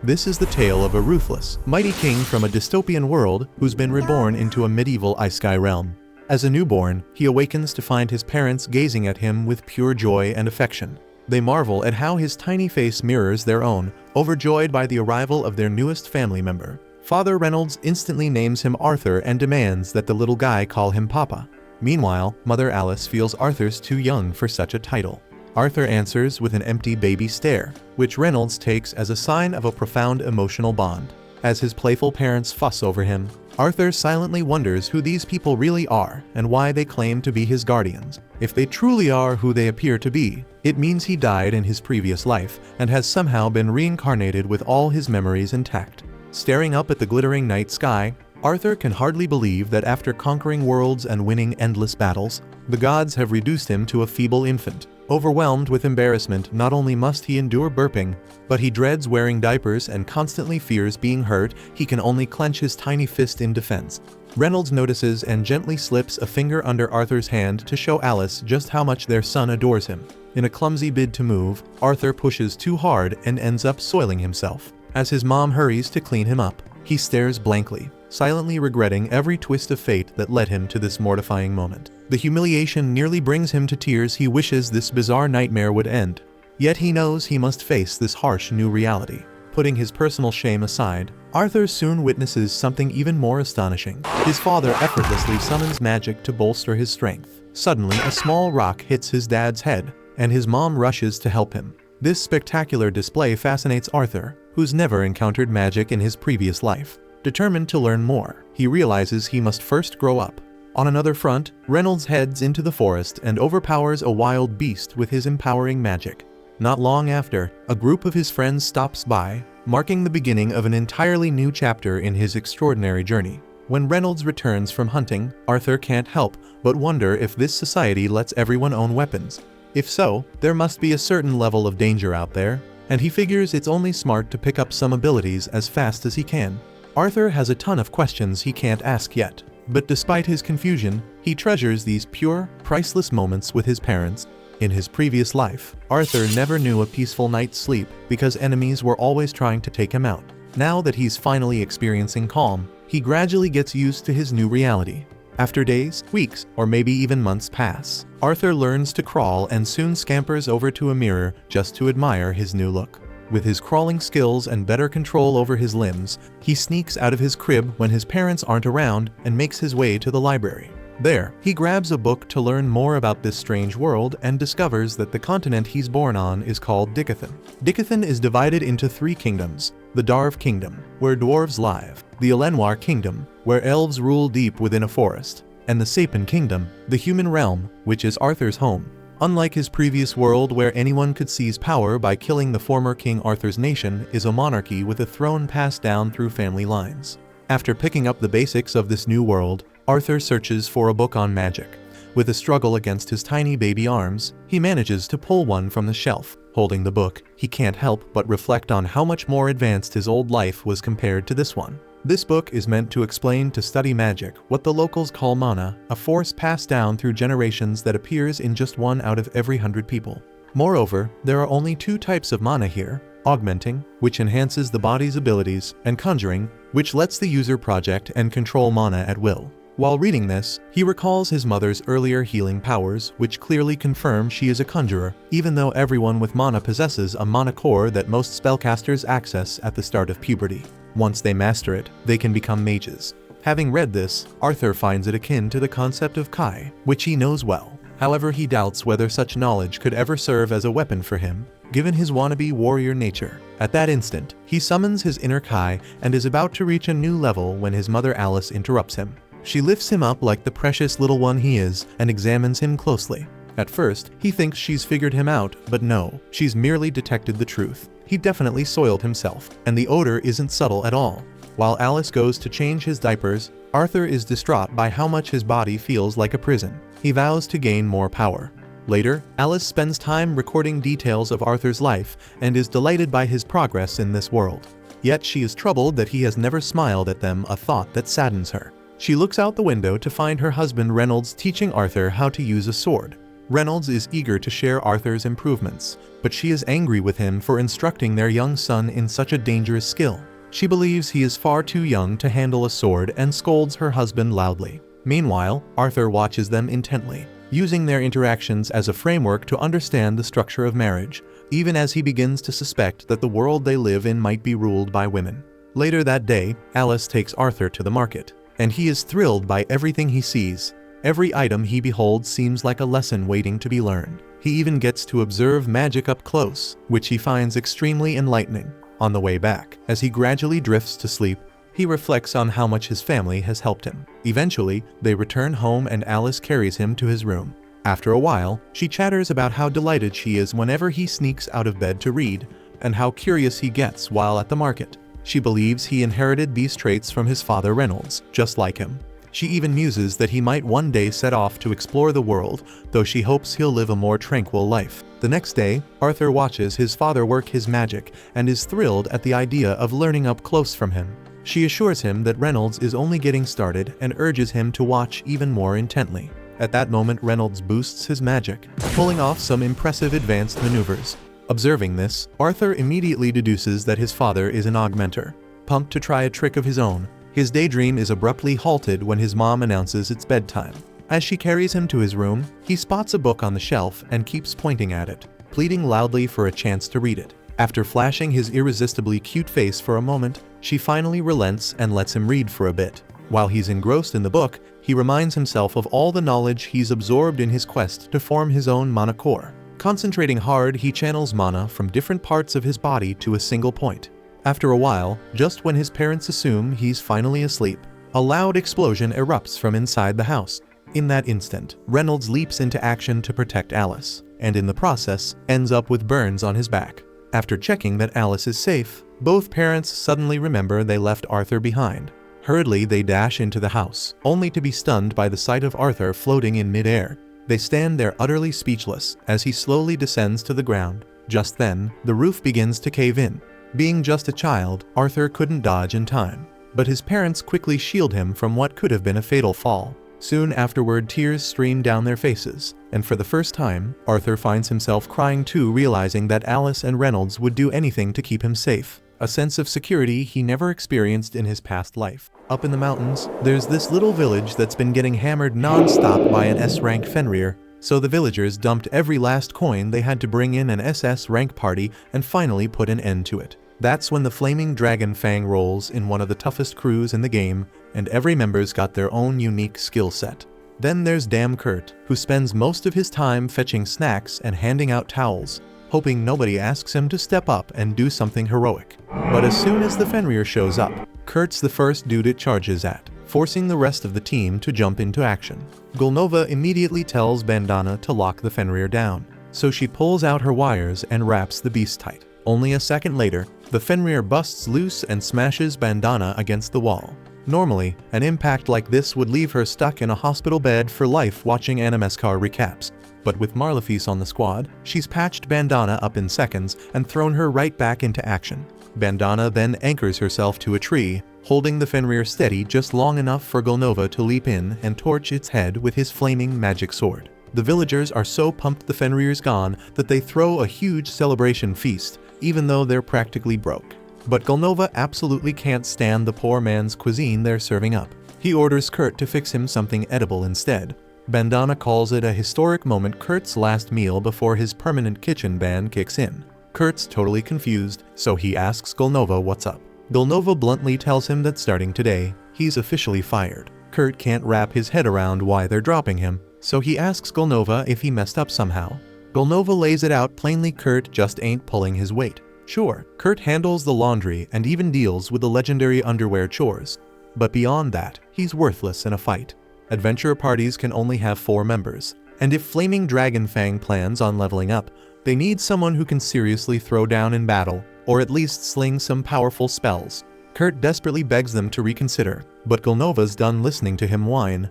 This is the tale of a ruthless, mighty king from a dystopian world who's been reborn into a medieval ice sky realm. As a newborn, he awakens to find his parents gazing at him with pure joy and affection. They marvel at how his tiny face mirrors their own, overjoyed by the arrival of their newest family member. Father Reynolds instantly names him Arthur and demands that the little guy call him Papa. Meanwhile, Mother Alice feels Arthur's too young for such a title. Arthur answers with an empty baby stare, which Reynolds takes as a sign of a profound emotional bond. As his playful parents fuss over him, Arthur silently wonders who these people really are and why they claim to be his guardians. If they truly are who they appear to be, it means he died in his previous life and has somehow been reincarnated with all his memories intact. Staring up at the glittering night sky, Arthur can hardly believe that after conquering worlds and winning endless battles, the gods have reduced him to a feeble infant. Overwhelmed with embarrassment, not only must he endure burping, but he dreads wearing diapers and constantly fears being hurt. He can only clench his tiny fist in defense. Reynolds notices and gently slips a finger under Arthur's hand to show Alice just how much their son adores him. In a clumsy bid to move, Arthur pushes too hard and ends up soiling himself. As his mom hurries to clean him up, he stares blankly, silently regretting every twist of fate that led him to this mortifying moment. The humiliation nearly brings him to tears. He wishes this bizarre nightmare would end. Yet he knows he must face this harsh new reality. Putting his personal shame aside, Arthur soon witnesses something even more astonishing. His father effortlessly summons magic to bolster his strength. Suddenly, a small rock hits his dad's head, and his mom rushes to help him. This spectacular display fascinates Arthur, who's never encountered magic in his previous life. Determined to learn more, he realizes he must first grow up. On another front, Reynolds heads into the forest and overpowers a wild beast with his empowering magic. Not long after, a group of his friends stops by, marking the beginning of an entirely new chapter in his extraordinary journey. When Reynolds returns from hunting, Arthur can't help but wonder if this society lets everyone own weapons. If so, there must be a certain level of danger out there, and he figures it's only smart to pick up some abilities as fast as he can. Arthur has a ton of questions he can't ask yet, but despite his confusion, he treasures these pure, priceless moments with his parents. In his previous life, Arthur never knew a peaceful night's sleep because enemies were always trying to take him out. Now that he's finally experiencing calm, he gradually gets used to his new reality. After days, weeks, or maybe even months pass, Arthur learns to crawl and soon scampers over to a mirror just to admire his new look. With his crawling skills and better control over his limbs, he sneaks out of his crib when his parents aren't around and makes his way to the library. There, he grabs a book to learn more about this strange world and discovers that the continent he's born on is called Dicathan. Dicathan is divided into 3 kingdoms: the Darv Kingdom, where dwarves live; the Elenwar Kingdom, where elves rule deep within a forest; and the Sapin Kingdom, the human realm, which is Arthur's home. Unlike his previous world where anyone could seize power by killing the former King Arthur's nation, is a monarchy with a throne passed down through family lines. After picking up the basics of this new world, Arthur searches for a book on magic. With a struggle against his tiny baby arms, he manages to pull one from the shelf. Holding the book, he can't help but reflect on how much more advanced his old life was compared to this one. This book is meant to explain to study magic, what the locals call mana, a force passed down through generations that appears in just 1 out of every 100 people. Moreover, there are only 2 types of mana here: augmenting, which enhances the body's abilities, and conjuring, which lets the user project and control mana at will. While reading this, he recalls his mother's earlier healing powers, which clearly confirm she is a conjurer, even though everyone with mana possesses a mana core that most spellcasters access at the start of puberty. Once they master it, they can become mages. Having read this, Arthur finds it akin to the concept of Kai, which he knows well. However, he doubts whether such knowledge could ever serve as a weapon for him, given his wannabe warrior nature. At that instant, he summons his inner Kai and is about to reach a new level when his mother Alice interrupts him. She lifts him up like the precious little one he is and examines him closely. At first, he thinks she's figured him out, but no, she's merely detected the truth. He definitely soiled himself, and the odor isn't subtle at all. While Alice goes to change his diapers, Arthur is distraught by how much his body feels like a prison. He vows to gain more power. Later, Alice spends time recording details of Arthur's life and is delighted by his progress in this world. Yet she is troubled that he has never smiled at them, a thought that saddens her. She looks out the window to find her husband Reynolds teaching Arthur how to use a sword. Reynolds is eager to share Arthur's improvements, but she is angry with him for instructing their young son in such a dangerous skill. She believes he is far too young to handle a sword and scolds her husband loudly. Meanwhile, Arthur watches them intently, using their interactions as a framework to understand the structure of marriage, even as he begins to suspect that the world they live in might be ruled by women. Later that day, Alice takes Arthur to the market, and he is thrilled by everything he sees. Every item he beholds seems like a lesson waiting to be learned. He even gets to observe magic up close, which he finds extremely enlightening. On the way back, as he gradually drifts to sleep, he reflects on how much his family has helped him. Eventually, they return home and Alice carries him to his room. After a while, she chatters about how delighted she is whenever he sneaks out of bed to read, and how curious he gets while at the market. She believes he inherited these traits from his father Reynolds, just like him. She even muses that he might one day set off to explore the world, though she hopes he'll live a more tranquil life. The next day, Arthur watches his father work his magic and is thrilled at the idea of learning up close from him. She assures him that Reynolds is only getting started and urges him to watch even more intently. At that moment, Reynolds boosts his magic, pulling off some impressive advanced maneuvers. Observing this, Arthur immediately deduces that his father is an augmenter. Pumped to try a trick of his own, his daydream is abruptly halted when his mom announces it's bedtime. As she carries him to his room, he spots a book on the shelf and keeps pointing at it, pleading loudly for a chance to read it. After flashing his irresistibly cute face for a moment, she finally relents and lets him read for a bit. While he's engrossed in the book, he reminds himself of all the knowledge he's absorbed in his quest to form his own mana core. Concentrating hard, he channels mana from different parts of his body to a single point. After a while, just when his parents assume he's finally asleep, a loud explosion erupts from inside the house. In that instant, Reynolds leaps into action to protect Alice, and in the process, ends up with burns on his back. After checking that Alice is safe, both parents suddenly remember they left Arthur behind. Hurriedly, they dash into the house, only to be stunned by the sight of Arthur floating in midair. They stand there utterly speechless as he slowly descends to the ground. Just then, the roof begins to cave in. Being just a child, Arthur couldn't dodge in time, but his parents quickly shield him from what could have been a fatal fall. Soon afterward, tears stream down their faces, and for the first time, Arthur finds himself crying too, realizing that Alice and Reynolds would do anything to keep him safe. A sense of security he never experienced in his past life. Up in the mountains, there's this little village that's been getting hammered non-stop by an S-rank Fenrir, so the villagers dumped every last coin they had to bring in an SS rank party and finally put an end to it. That's when the Flaming Dragon Fang rolls in one of the toughest crews in the game, and every member's got their own unique skill set. Then there's Damn Kurt, who spends most of his time fetching snacks and handing out towels, hoping nobody asks him to step up and do something heroic. But as soon as the Fenrir shows up, Kurt's the first dude it charges at, forcing the rest of the team to jump into action. Gulnova immediately tells Bandana to lock the Fenrir down, so she pulls out her wires and wraps the beast tight. Only a second later, the Fenrir busts loose and smashes Bandana against the wall. Normally, an impact like this would leave her stuck in a hospital bed for life watching Animescar recaps. But with Marlefis on the squad, she's patched Bandana up in seconds and thrown her right back into action. Bandana then anchors herself to a tree, holding the Fenrir steady just long enough for Gulnova to leap in and torch its head with his flaming magic sword. The villagers are so pumped the Fenrir's gone that they throw a huge celebration feast, even though they're practically broke. But Gulnova absolutely can't stand the poor man's cuisine they're serving up. He orders Kurt to fix him something edible instead. Bandana calls it a historic moment, Kurt's last meal before his permanent kitchen ban kicks in. Kurt's totally confused, so he asks Gulnova what's up. Gulnova bluntly tells him that starting today, he's officially fired. Kurt can't wrap his head around why they're dropping him, so he asks Gulnova if he messed up somehow. Gulnova lays it out plainly, Kurt just ain't pulling his weight. Sure, Kurt handles the laundry and even deals with the legendary underwear chores, but beyond that, he's worthless in a fight. Adventure parties can only have 4 members, and if Flaming Dragon Fang plans on leveling up, they need someone who can seriously throw down in battle, or at least sling some powerful spells. Kurt desperately begs them to reconsider, but Gulnova's done listening to him whine,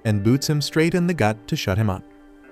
and boots him straight in the gut to shut him up.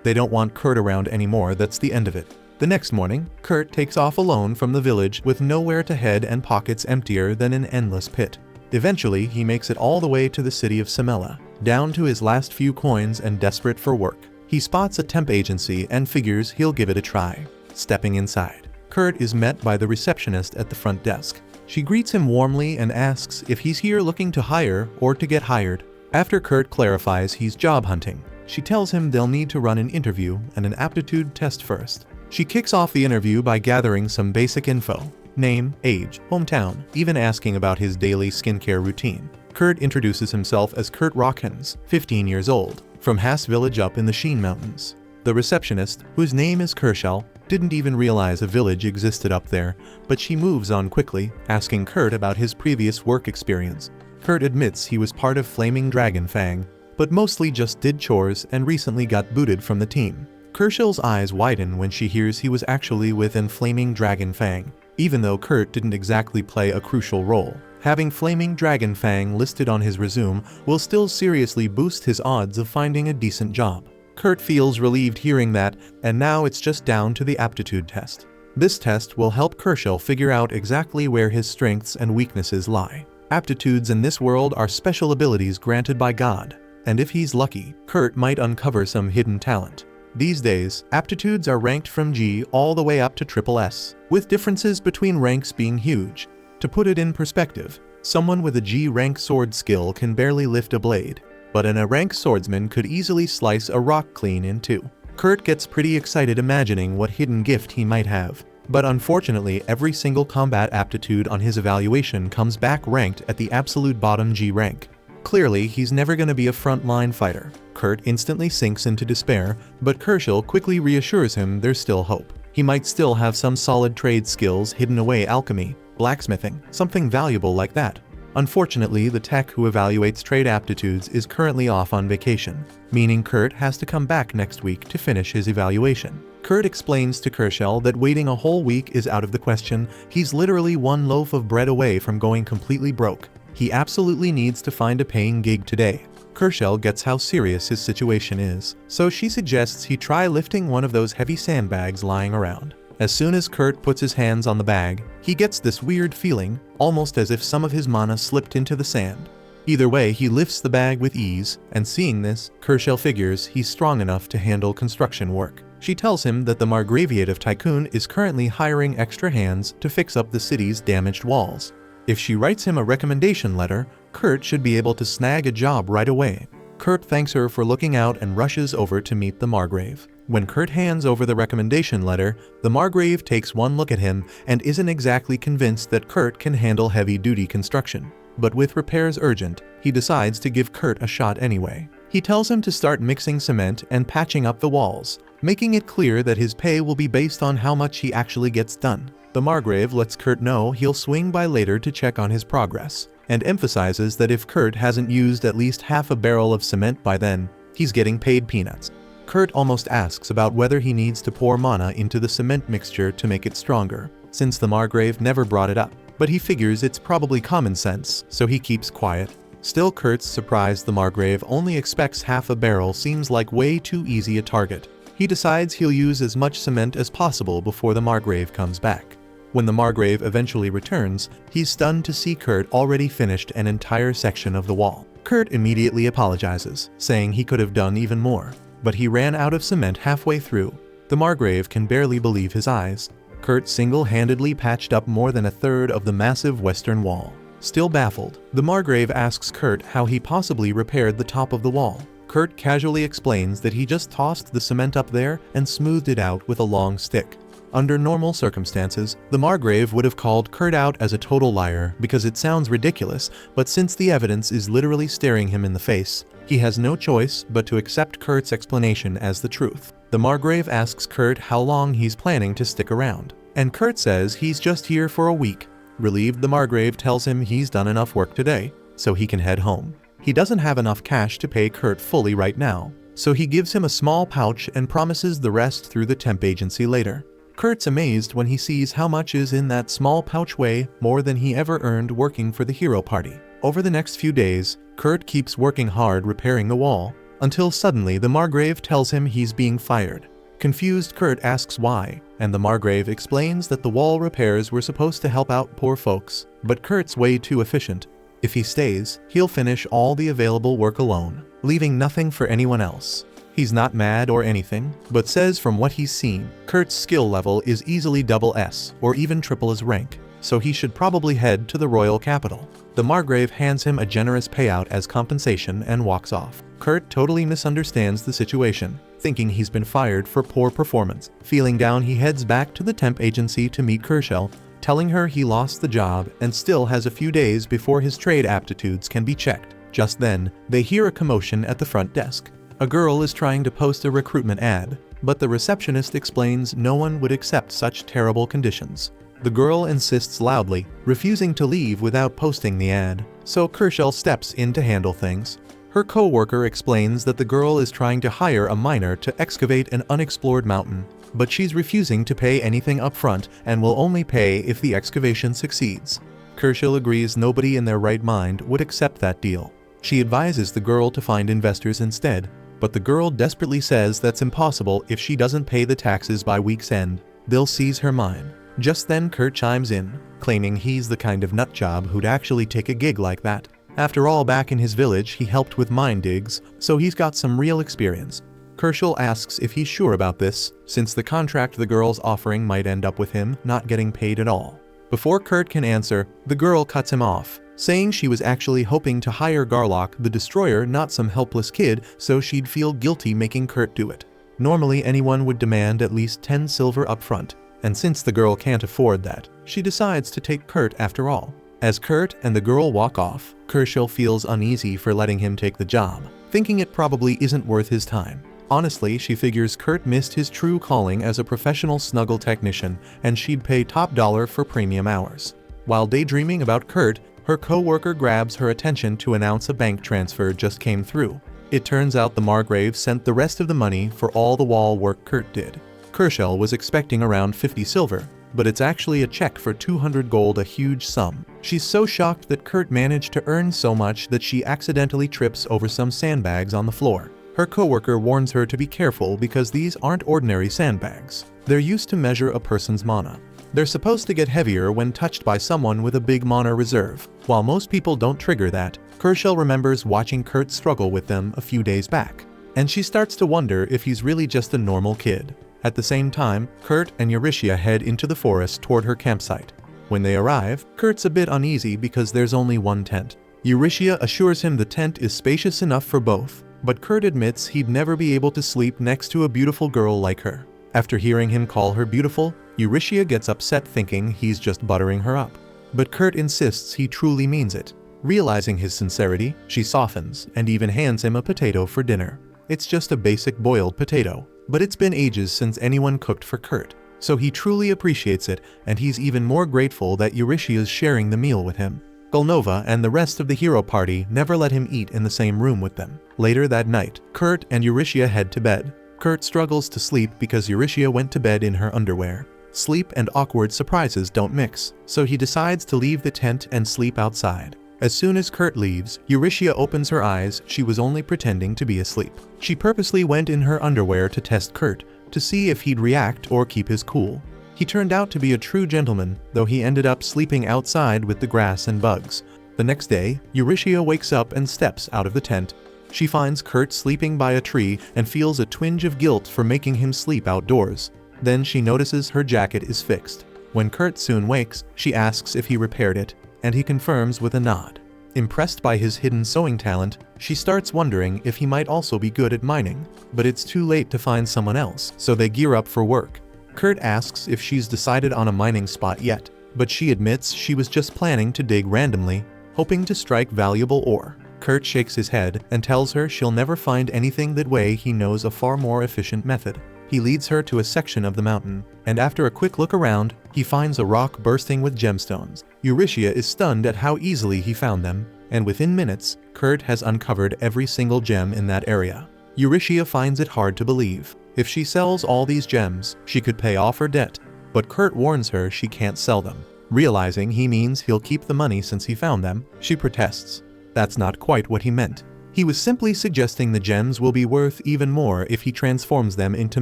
They don't want Kurt around anymore, that's the end of it. The next morning, Kurt takes off alone from the village with nowhere to head and pockets emptier than an endless pit. Eventually, he makes it all the way to the city of Samela, down to his last few coins and desperate for work. He spots a temp agency and figures he'll give it a try. Stepping inside, Kurt is met by the receptionist at the front desk. She greets him warmly and asks if he's here looking to hire or to get hired. After Kurt clarifies he's job hunting, she tells him they'll need to run an interview and an aptitude test first. She kicks off the interview by gathering some basic info: name, age, hometown, even asking about his daily skincare routine. Kurt introduces himself as Kurt Rockens, 15 years old, from Hass Village up in the Sheen Mountains. The receptionist, whose name is Kershel, didn't even realize a village existed up there, but she moves on quickly, asking Kurt about his previous work experience. Kurt admits he was part of Flaming Dragon Fang, but mostly just did chores and recently got booted from the team. Kershel's eyes widen when she hears he was actually within Flaming Dragon Fang, even though Kurt didn't exactly play a crucial role. Having Flaming Dragon Fang listed on his resume will still seriously boost his odds of finding a decent job. Kurt feels relieved hearing that, and now it's just down to the aptitude test. This test will help Kershel figure out exactly where his strengths and weaknesses lie. Aptitudes in this world are special abilities granted by God, and if he's lucky, Kurt might uncover some hidden talent. These days, aptitudes are ranked from G all the way up to SS, with differences between ranks being huge. To put it in perspective, someone with a G rank sword skill can barely lift a blade, but an A rank swordsman could easily slice a rock clean in two. Kurt gets pretty excited imagining what hidden gift he might have, but unfortunately every single combat aptitude on his evaluation comes back ranked at the absolute bottom G rank. Clearly, he's never going to be a frontline fighter. Kurt instantly sinks into despair, but Kershel quickly reassures him there's still hope. He might still have some solid trade skills hidden away: alchemy, blacksmithing, something valuable like that. Unfortunately, the tech who evaluates trade aptitudes is currently off on vacation, meaning Kurt has to come back next week to finish his evaluation. Kurt explains to Kershel that waiting a whole week is out of the question. He's literally one loaf of bread away from going completely broke. He absolutely needs to find a paying gig today. Kershel gets how serious his situation is, so she suggests he try lifting one of those heavy sandbags lying around. As soon as Kurt puts his hands on the bag, he gets this weird feeling, almost as if some of his mana slipped into the sand. Either way, he lifts the bag with ease, and seeing this, Kershel figures he's strong enough to handle construction work. She tells him that the Margraviate of Tycoon is currently hiring extra hands to fix up the city's damaged walls. If she writes him a recommendation letter, Kurt should be able to snag a job right away. Kurt thanks her for looking out and rushes over to meet the Margrave. When Kurt hands over the recommendation letter, the Margrave takes one look at him and isn't exactly convinced that Kurt can handle heavy-duty construction. But with repairs urgent, he decides to give Kurt a shot anyway. He tells him to start mixing cement and patching up the walls, making it clear that his pay will be based on how much he actually gets done. The Margrave lets Kurt know he'll swing by later to check on his progress, and emphasizes that if Kurt hasn't used at least half a barrel of cement by then, he's getting paid peanuts. Kurt almost asks about whether he needs to pour mana into the cement mixture to make it stronger, since the Margrave never brought it up, but he figures it's probably common sense, so he keeps quiet. Still, Kurt's surprised the Margrave only expects half a barrel seems like way too easy a target. He decides he'll use as much cement as possible before the Margrave comes back. When the Margrave eventually returns, he's stunned to see Kurt already finished an entire section of the wall. Kurt immediately apologizes, saying he could have done even more, but he ran out of cement halfway through. The Margrave can barely believe his eyes. Kurt single-handedly patched up more than a third of the massive western wall. Still baffled, the Margrave asks Kurt how he possibly repaired the top of the wall. Kurt casually explains that he just tossed the cement up there and smoothed it out with a long stick. Under normal circumstances, the Margrave would have called Kurt out as a total liar because it sounds ridiculous, but since the evidence is literally staring him in the face, he has no choice but to accept Kurt's explanation as the truth. The Margrave asks Kurt how long he's planning to stick around, and Kurt says he's just here for a week. Relieved, the Margrave tells him he's done enough work today, so he can head home. He doesn't have enough cash to pay Kurt fully right now, so he gives him a small pouch and promises the rest through the temp agency later. Kurt's amazed when he sees how much is in that small pouch, way more than he ever earned working for the hero party. Over the next few days, Kurt keeps working hard repairing the wall, until suddenly the Margrave tells him he's being fired. Confused, Kurt asks why, and the Margrave explains that the wall repairs were supposed to help out poor folks, but Kurt's way too efficient. If he stays, he'll finish all the available work alone, leaving nothing for anyone else. He's not mad or anything, but says from what he's seen, Kurt's skill level is easily double S or even triple his rank, so he should probably head to the royal capital. The Margrave hands him a generous payout as compensation and walks off. Kurt totally misunderstands the situation, thinking he's been fired for poor performance. Feeling down, he heads back to the temp agency to meet Kershel, telling her he lost the job and still has a few days before his trade aptitudes can be checked. Just then, they hear a commotion at the front desk. A girl is trying to post a recruitment ad, but the receptionist explains no one would accept such terrible conditions. The girl insists loudly, refusing to leave without posting the ad, so Kershel steps in to handle things. Her co-worker explains that the girl is trying to hire a miner to excavate an unexplored mountain, but she's refusing to pay anything upfront and will only pay if the excavation succeeds. Kershel agrees nobody in their right mind would accept that deal. She advises the girl to find investors instead, but the girl desperately says that's impossible if she doesn't pay the taxes by week's end. They'll seize her mine. Just then Kurt chimes in, claiming he's the kind of nutjob who'd actually take a gig like that. After all, back in his village he helped with mine digs, so he's got some real experience. Kershel asks if he's sure about this, since the contract the girl's offering might end up with him not getting paid at all. Before Kurt can answer, the girl cuts him off, saying she was actually hoping to hire Godlike the Destroyer, not some helpless kid, so she'd feel guilty making Kurt do it. Normally anyone would demand at least 10 silver upfront, and since the girl can't afford that, she decides to take Kurt after all. As Kurt and the girl walk off, Kershel feels uneasy for letting him take the job, thinking it probably isn't worth his time. Honestly, she figures Kurt missed his true calling as a professional snuggle technician, and she'd pay top dollar for premium hours. While daydreaming about Kurt, her co-worker grabs her attention to announce a bank transfer just came through. It turns out the Margrave sent the rest of the money for all the wall work Kurt did. Kershel was expecting around 50 silver, but it's actually a check for 200 gold, a huge sum. She's so shocked that Kurt managed to earn so much that she accidentally trips over some sandbags on the floor. Her coworker warns her to be careful because these aren't ordinary sandbags. They're used to measure a person's mana. They're supposed to get heavier when touched by someone with a big mana reserve. While most people don't trigger that, Kershel remembers watching Kurt struggle with them a few days back, and she starts to wonder if he's really just a normal kid. At the same time, Kurt and Eurytia head into the forest toward her campsite. When they arrive, Kurt's a bit uneasy because there's only one tent. Eurytia assures him the tent is spacious enough for both, but Kurt admits he'd never be able to sleep next to a beautiful girl like her. After hearing him call her beautiful, Eurytia gets upset thinking he's just buttering her up. But Kurt insists he truly means it. Realizing his sincerity, she softens and even hands him a potato for dinner. It's just a basic boiled potato, but it's been ages since anyone cooked for Kurt, so he truly appreciates it, and he's even more grateful that Eurytia's sharing the meal with him. Golnova and the rest of the hero party never let him eat in the same room with them. Later that night, Kurt and Eurytia head to bed. Kurt struggles to sleep because Eurytia went to bed in her underwear. Sleep and awkward surprises don't mix, so he decides to leave the tent and sleep outside. As soon as Kurt leaves, Eurytia opens her eyes. She was only pretending to be asleep. She purposely went in her underwear to test Kurt, to see if he'd react or keep his cool. He turned out to be a true gentleman, though he ended up sleeping outside with the grass and bugs. The next day, Eurytia wakes up and steps out of the tent. She finds Kurt sleeping by a tree and feels a twinge of guilt for making him sleep outdoors. Then she notices her jacket is fixed. When Kurt soon wakes, she asks if he repaired it, and he confirms with a nod. Impressed by his hidden sewing talent, she starts wondering if he might also be good at mining, but it's too late to find someone else, so they gear up for work. Kurt asks if she's decided on a mining spot yet, but she admits she was just planning to dig randomly, hoping to strike valuable ore. Kurt shakes his head and tells her she'll never find anything that way. He knows a far more efficient method. He leads her to a section of the mountain, and after a quick look around, he finds a rock bursting with gemstones. Eurytia is stunned at how easily he found them, and within minutes, Kurt has uncovered every single gem in that area. Eurytia finds it hard to believe. If she sells all these gems, she could pay off her debt, but Kurt warns her she can't sell them. Realizing he means he'll keep the money since he found them, she protests. That's not quite what he meant. He was simply suggesting the gems will be worth even more if he transforms them into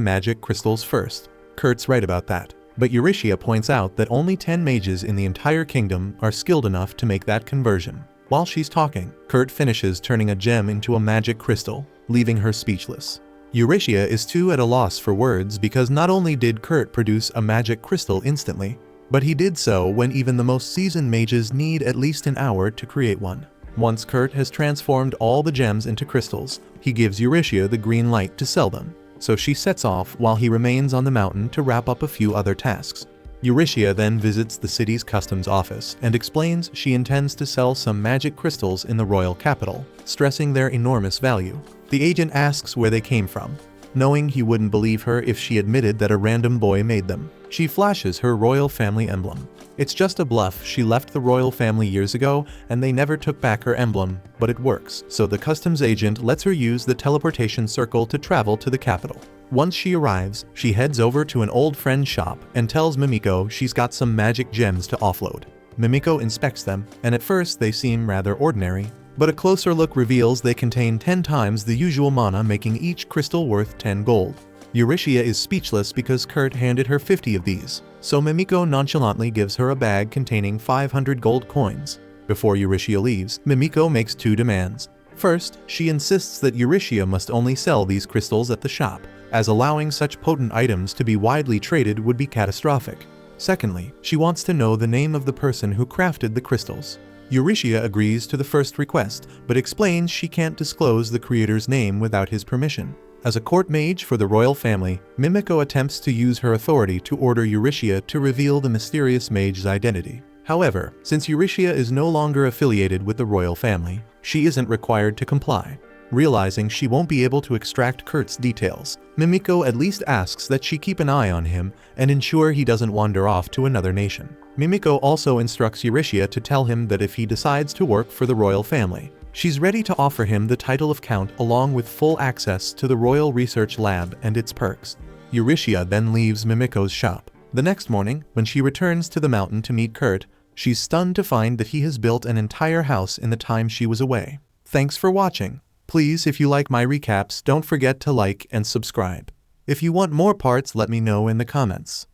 magic crystals first. Kurt's right about that, but Eurytia points out that only 10 mages in the entire kingdom are skilled enough to make that conversion. While she's talking, Kurt finishes turning a gem into a magic crystal, leaving her speechless. Eurytia is too at a loss for words because not only did Kurt produce a magic crystal instantly, but he did so when even the most seasoned mages need at least an hour to create one. Once Kurt has transformed all the gems into crystals, he gives Eurytia the green light to sell them, so she sets off while he remains on the mountain to wrap up a few other tasks. Eurytia then visits the city's customs office and explains she intends to sell some magic crystals in the royal capital, stressing their enormous value. The agent asks where they came from, knowing he wouldn't believe her if she admitted that a random boy made them. She flashes her royal family emblem. It's just a bluff. She left the royal family years ago and they never took back her emblem, but it works, so the customs agent lets her use the teleportation circle to travel to the capital. Once she arrives, she heads over to an old friend's shop and tells Mimiko she's got some magic gems to offload. Mimiko inspects them, and at first they seem rather ordinary, but a closer look reveals they contain 10 times the usual mana, making each crystal worth 10 gold. Eurytia is speechless because Kurt handed her 50 of these, so Mimiko nonchalantly gives her a bag containing 500 gold coins. Before Eurytia leaves, Mimiko makes two demands. First, she insists that Eurytia must only sell these crystals at the shop, as allowing such potent items to be widely traded would be catastrophic. Secondly, she wants to know the name of the person who crafted the crystals. Eurytia agrees to the first request, but explains she can't disclose the creator's name without his permission. As a court mage for the royal family, Mimiko attempts to use her authority to order Eurytia to reveal the mysterious mage's identity. However, since Eurytia is no longer affiliated with the royal family, she isn't required to comply. Realizing she won't be able to extract Kurt's details, Mimiko at least asks that she keep an eye on him and ensure he doesn't wander off to another nation. Mimiko also instructs Eurytia to tell him that if he decides to work for the royal family, she's ready to offer him the title of Count along with full access to the Royal Research Lab and its perks. Eurytia then leaves Mimiko's shop. The next morning, when she returns to the mountain to meet Kurt, she's stunned to find that he has built an entire house in the time she was away. Thanks for watching. Please, if you like my recaps, don't forget to like and subscribe. If you want more parts, let me know in the comments.